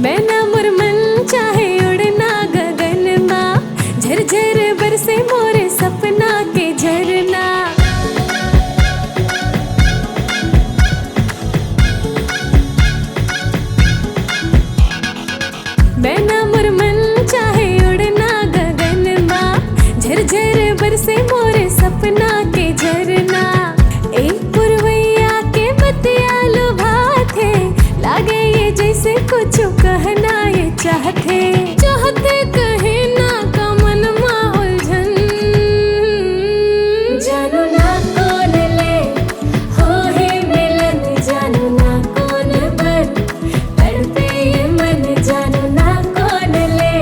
मैं ना मोर मन चाहे उड़ना गगन मा, झरझर बरसे मोरे सपना के झरना। मैं ना मोर मन चाहे उड़ना गगन मा, झरझर बरसे मोरे सपना के झरना। एक पुरवैया के बतिया लुभाथे, लागे ये जैसे कुछ कहना ये चाहते कहे ना का मन मा उलझन। जानू ना कौन ले हो है मिलन, जानू ना कौन पर तड़पे ये मन। जानू ना कौन ले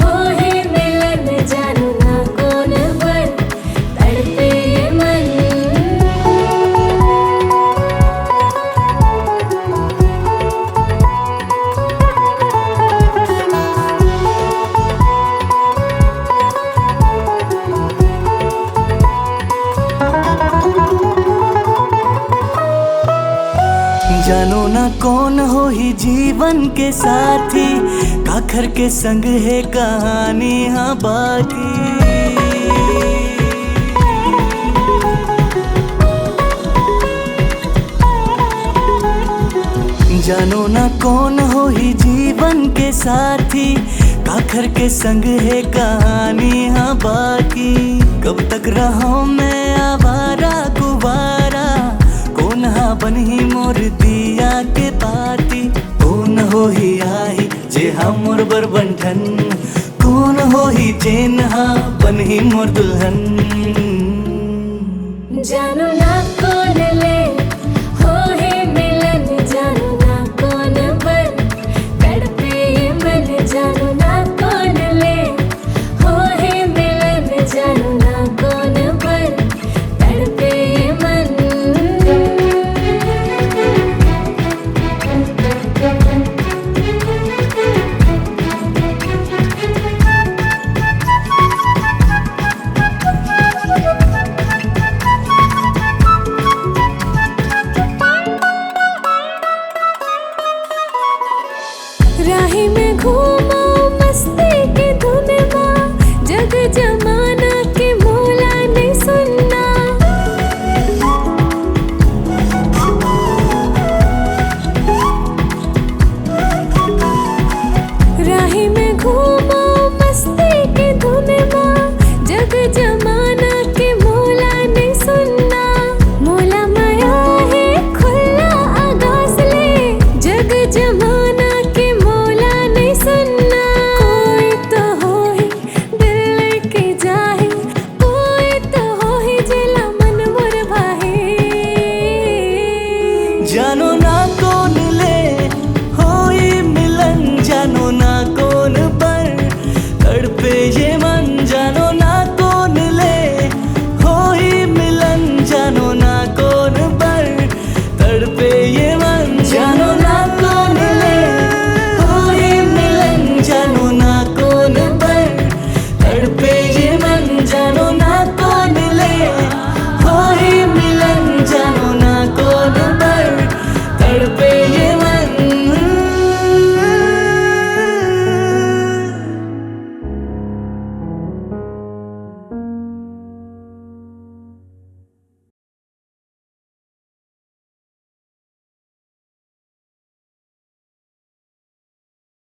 हो है मिलन, जानू ना कौन पर तड़पे ये मन। जानो ना कौन हो ही जीवन के साथी, काखर के संग है कहानी हाँ बाकी। जानो ना कौन हो ही जीवन के साथी, काखर के संग है कहानी हाँ बाकी। कब तक रहा मैं आवारा कुवारा, कौन हा बन ही मोर दिया के पाती। कौन हो ही आई जे हा मोर बर बंधन, कौन हो ही जेन हा बन ही मोर दुल्हन। जानू ना